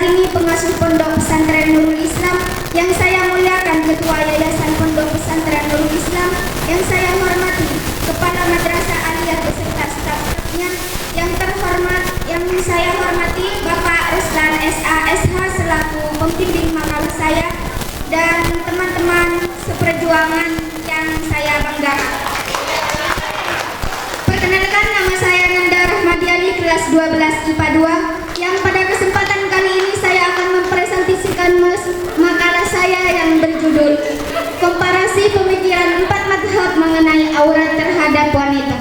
ini pengasuh Pondok Pesantren Nurul Islam, yang saya muliakan Ketua Yayasan Pondok Pesantren Nurul Islam, yang saya hormati Kepala Madrasah Aliyah beserta stafnya, yang terhormat yang saya hormati Bapak Ruslan SASH selaku pembimbing makalah saya, dan teman-teman seperjuangan yang saya banggakan. Perkenalkan, nama saya Nanda Rahmadiani, kelas 12 IPA 2, yang pada kesempatan kali ini saya akan mempresentasikan makalah saya yang berjudul Komparasi Pemikiran 4 Madhab Mengenai Aurat Terhadap Wanita.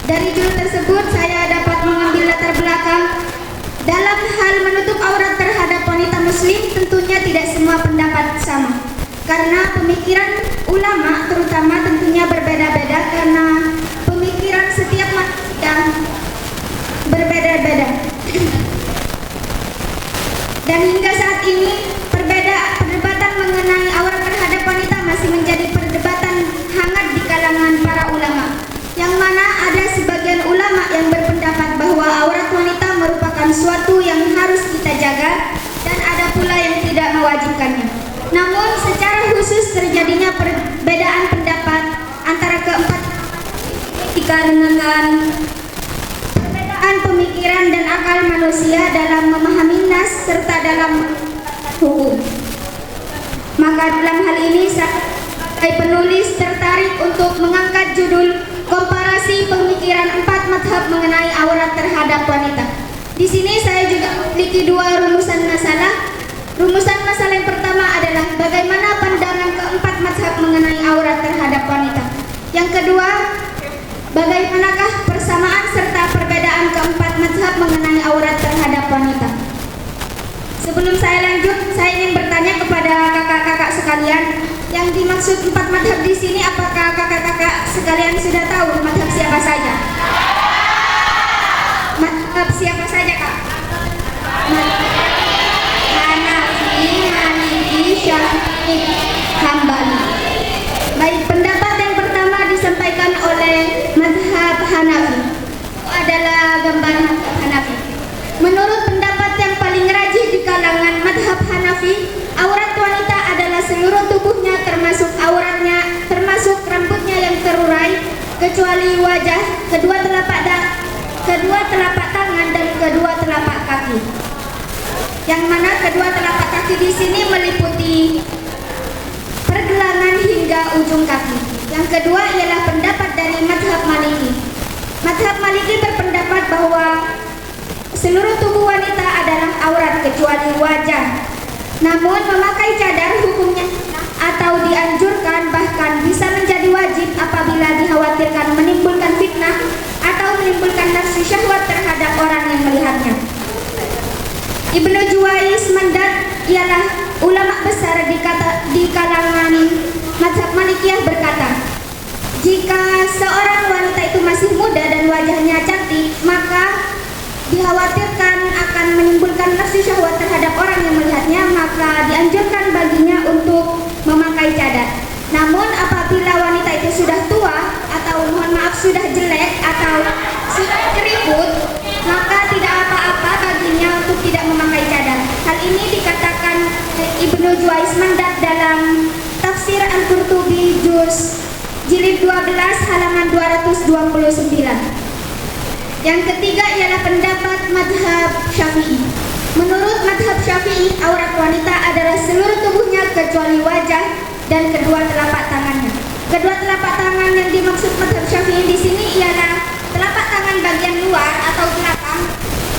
Dari judul tersebut saya dapat mengambil latar belakang. Dalam hal menutup aurat terhadap wanita muslim, tentunya tidak semua pendapat sama, karena pemikiran ulama terutama tentunya berbeda-beda, karena pemikiran setiap manusia berbeda-beda. Dan hingga saat ini perdebatan mengenai aurat terhadap wanita masih menjadi perdebatan hangat di kalangan para ulama, yang mana ada sebagian ulama yang berpendapat bahwa aurat wanita merupakan suatu yang harus kita jaga, dan ada pula yang tidak mewajibkannya. Namun secara khusus terjadinya perbedaan pendapat antara keempat dikarenakan perbedaan pemikiran dan akal manusia dalam memahami nas serta dalam hukum. Maka dalam hal ini saya penulis tertarik untuk mengangkat judul Komparasi Pemikiran 4 Madhab Mengenai Aurat Terhadap Wanita. Di sini saya juga memiliki dua rumusan masalah. Rumusan masalah yang pertama adalah bagaimana pandangan keempat madhab mengenai aurat terhadap wanita. Yang kedua, bagaimanakah persamaan serta perbedaan keempat madhab mengenai aurat terhadap wanita. Sebelum saya lanjut, saya ingin bertanya kepada kakak-kakak sekalian, yang dimaksud 4 madhab di sini, apakah kakak-kakak sekalian sudah tahu madhab siapa saja? Madhab siapa saja, Kak? Hanafi, Maliki, Syafi'i, Hambali. Baik, pendapat yang pertama disampaikan oleh madhab Hanafi. Itu adalah gambaran madhab Hanafi. Menurut pendapat yang paling rajih di kalangan madhab Hanafi, aurat wanita adalah seluruh tubuhnya, termasuk auratnya, termasuk rambutnya yang terurai, kecuali wajah, kedua telapak tangan dan kedua telapak kaki. Yang mana kedua telapak kaki di sini meliputi pergelangan hingga ujung kaki. Yang kedua ialah pendapat dari madhab Maliki. Madhab Maliki berpendapat bahwa seluruh tubuh wanita adalah aurat kecuali wajah. Namun memakai cadar hukumnya atau dianjurkan, bahkan bisa menjadi wajib apabila dikhawatirkan menimbulkan fitnah atau menimbulkan nafsu syahwat terhadap orang yang melihatnya. Ibnu Juwais Mandat ialah ulama besar di kalangan mazhab Malikiyah berkata, jika seorang wanita itu masih muda dan wajahnya cantik, maka dikhawatirkan akan menimbulkan nafsu syahwat terhadap orang yang melihatnya, maka dianjurkan baginya untuk memakai cadar. Namun apabila wanita itu sudah tua atau mohon maaf sudah jelek atau sudah keriput, maka tidak apa-apa baginya untuk tidak memakai cadar. Hal ini dikatakan Ibnu Juwais Mandat dalam Tafsir Al-Qurtubi jilid 12 halaman 229. Yang ketiga ialah pendapat madhab Syafi'i. Menurut madhab Syafi'i, aurat wanita adalah seluruh tubuhnya kecuali wajah dan kedua telapak tangannya. Kedua telapak tangan yang dimaksud madhab Syafi'i di sini ialah telapak tangan bagian luar atau belakang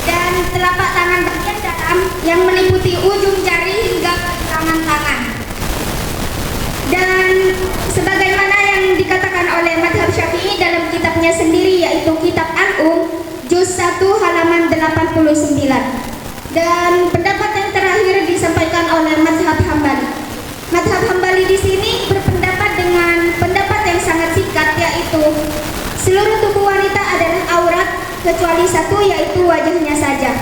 dan telapak tangan bagian dalam yang meliputi ujung jari hingga pergelangan tangan. Dan sebagaimana yang dikatakan oleh madhab Syafi'i dalam kitabnya sendiri, yaitu kitab juz 1 halaman 89. Dan pendapat yang terakhir disampaikan oleh mazhab Hambali. Mazhab Hambali di sini berpendapat dengan pendapat yang sangat singkat, yaitu seluruh tubuh wanita adalah aurat kecuali satu, yaitu wajahnya saja.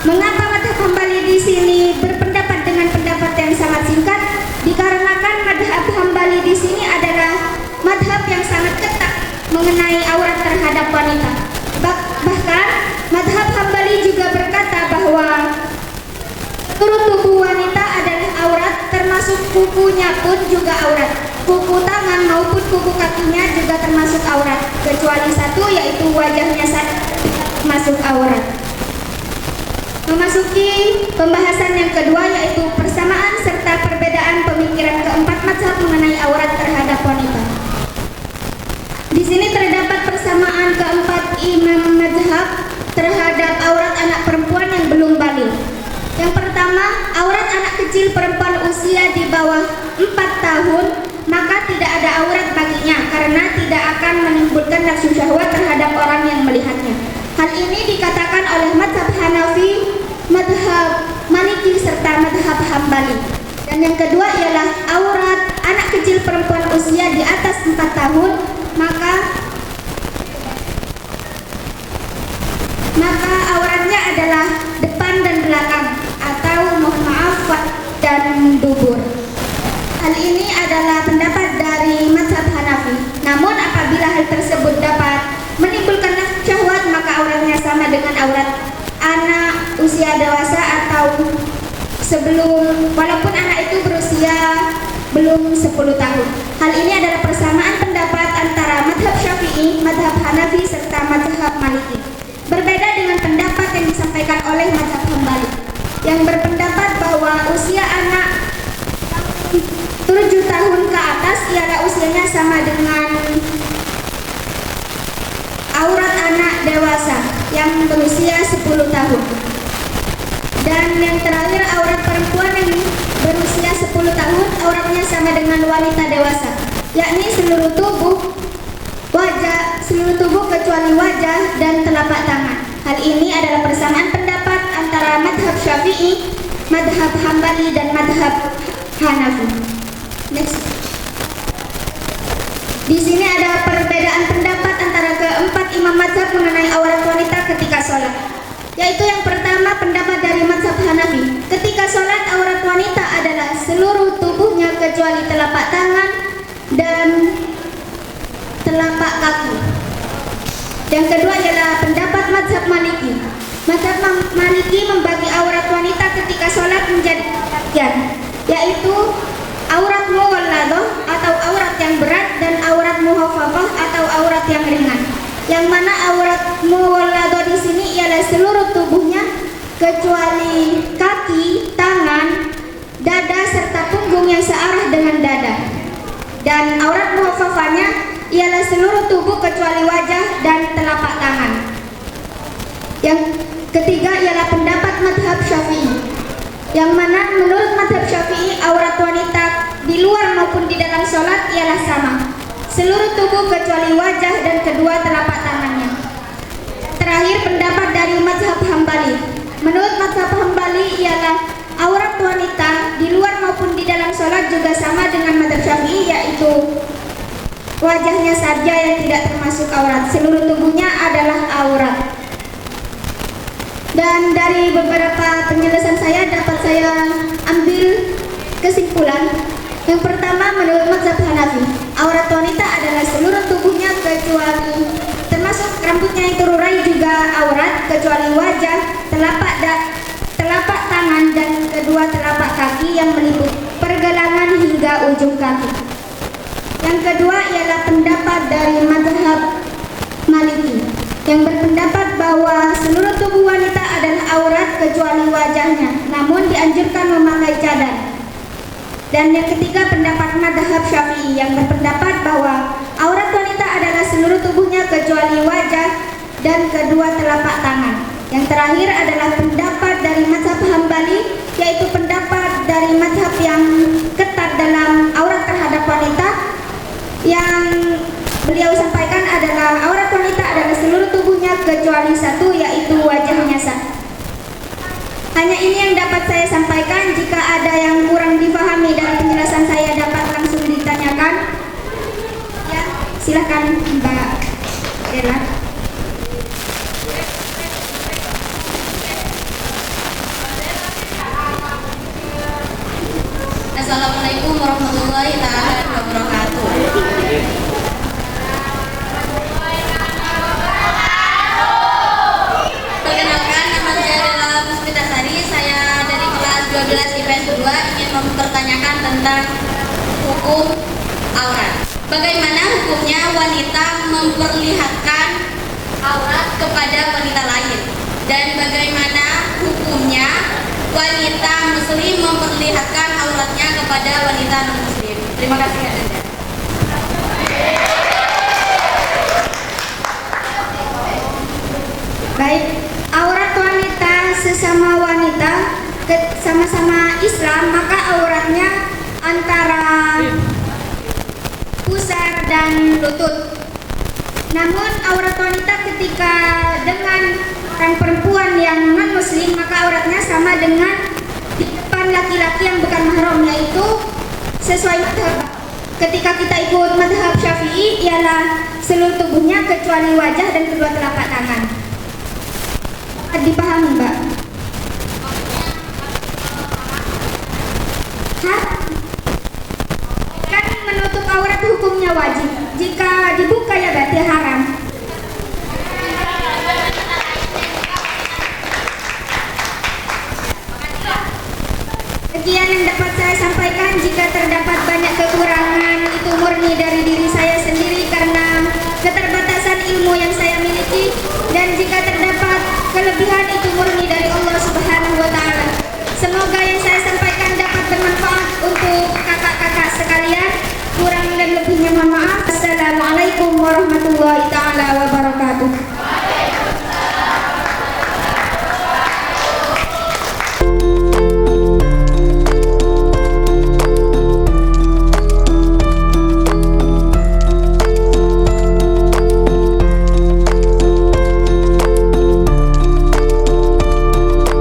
Mengapa mazhab Hambali di sini berpendapat dengan pendapat yang sangat singkat? Dikarenakan mazhab Hambali di sini adalah mazhab yang sangat ketat mengenai aurat terhadap wanita. Bahkan mazhab Hambali Hambali juga berkata bahwa seluruh tubuh wanita adalah aurat, termasuk kukunya pun juga aurat. Kuku tangan maupun kuku kakinya juga termasuk aurat, kecuali satu, yaitu wajahnya masuk aurat. Memasuki pembahasan yang kedua, yaitu persamaan serta perbedaan pemikiran keempat mazhab mengenai aurat terhadap wanita. Di sini terdapat persamaan keempat imam mazhab terhadap aurat anak perempuan yang belum baligh. Yang pertama, aurat anak kecil perempuan usia di bawah 4 tahun, maka tidak ada aurat baginya karena tidak akan menimbulkan nafsu syahwat terhadap orang yang melihatnya. Hal ini dikatakan oleh mazhab Hanafi, mazhab Maliki serta mazhab Hambali. Dan yang kedua ialah aurat anak kecil perempuan usia di atas 4 tahun, maka auratnya adalah depan dan belakang, atau mohon maaf dan dubur. Hal ini adalah pendapat dari mazhab Hanafi. Namun apabila hal tersebut dapat menimbulkan nafsu syahwat, maka auratnya sama dengan aurat anak usia dewasa atau sebelum, walaupun anak itu berusia belum 10 tahun. Hal ini adalah persamaan pendapat antara mazhab Syafi'i, mazhab Hanafi serta mazhab Maliki. Berbeda dengan pendapat yang disampaikan oleh mazhab Hambali yang berpendapat bahwa usia anak 7 tahun ke atas ialah usianya sama dengan aurat anak dewasa yang berusia 10 tahun. Dan yang terakhir, aurat perempuan yang berusia 10 tahun auratnya sama dengan wanita dewasa, yakni seluruh tubuh kecuali wajah dan telapak tangan. Hal ini adalah persamaan pendapat antara mazhab Syafi'i, mazhab Hambali dan mazhab Hanafi. Next. Di sini ada perbedaan pendapat antara keempat imam mazhab mengenai aurat wanita ketika sholat. Yaitu yang pertama, pendapat dari mazhab Hanafi. Ketika sholat, aurat wanita adalah seluruh tubuhnya kecuali telapak tangan dan telapak kaki. Yang kedua ialah pendapat mazhab Maliki. Mazhab Maliki membagi aurat wanita ketika sholat menjadi bagian, yaitu aurat muwalladah atau aurat yang berat dan aurat muhaffafah atau aurat yang ringan. Yang mana aurat muwalladah di sini ialah seluruh tubuhnya kecuali kaki, tangan, dada serta punggung yang searah dengan dada. Dan aurat muhaffafahnya ialah seluruh tubuh kecuali wajah dan telapak tangan. Yang ketiga ialah pendapat mazhab Syafi'i, yang mana menurut mazhab Syafi'i aurat wanita di luar maupun di dalam sholat ialah sama, seluruh tubuh kecuali wajah dan kedua telapak tangannya. Terakhir, pendapat dari mazhab Hambali. Menurut mazhab Hambali ialah aurat wanita di luar maupun di dalam sholat juga sama dengan mazhab Syafi'i, yaitu wajahnya saja yang tidak termasuk aurat, seluruh tubuhnya adalah aurat. Dan dari beberapa penjelasan saya dapat saya ambil kesimpulan. Yang pertama, menurut mazhab Hanafi, aurat wanita adalah seluruh tubuhnya kecuali termasuk rambutnya yang terurai juga aurat, kecuali wajah, telapak tangan dan kedua telapak kaki yang meliputi pergelangan hingga ujung kaki. Yang kedua ialah pendapat dari mazhab Maliki yang berpendapat bahwa seluruh tubuh wanita adalah aurat kecuali wajahnya, namun dianjurkan memakai cadar. Dan yang ketiga, pendapat mazhab Syafi'i yang berpendapat bahwa aurat wanita adalah seluruh tubuhnya kecuali wajah dan kedua telapak tangan. Yang terakhir adalah pendapat dari mazhab Hambali, yaitu pendapat dari mazhab yang ketat dalam aurat terhadap wanita, yang beliau sampaikan adalah aurat wanita adalah seluruh tubuhnya kecuali satu, yaitu wajahnya saja. Hanya ini yang dapat saya sampaikan. Jika ada yang kurang dipahami dari penjelasan saya dapat langsung ditanyakan. Ya, silakan Mbak Dela. Assalamualaikum warahmatullahi wabarakatuh. Perkenalkan, nama Bagaimana hukumnya wanita memperlihatkan aurat kepada wanita lain? Dan bagaimana hukumnya wanita muslim memperlihatkan auratnya kepada wanita non-muslim? Terima kasih Anda. Baik, aurat wanita sesama wanita sama-sama Islam, maka auratnya antara pusar dan lutut. Namun aurat wanita ketika dengan orang perempuan yang non muslim, maka auratnya sama dengan di depan laki-laki yang bukan mahram, yaitu sesuai madhab. Ketika kita ikut madhab Syafi'i ialah seluruh tubuhnya kecuali wajah dan kedua telapak tangan. Dipahami, Mbak? Hah? Kan menutup aurat hukumnya wajib. Jika dibuka ya berarti haram. Sekian yang dapat saya sampaikan. Jika terdapat banyak kekurangan, itu murni dari diri saya sendiri karena keterbatasan ilmu yang saya miliki, dan jika terdapat kelebihan, itu murni dari Allah Subhanahu wa Ta'ala. Semoga yang saya sampaikan dapat bermanfaat untuk kakak-kakak sekalian. Kurang dan lebihnya mohon maaf. Assalamualaikum warahmatullahi taala wabarakatuh.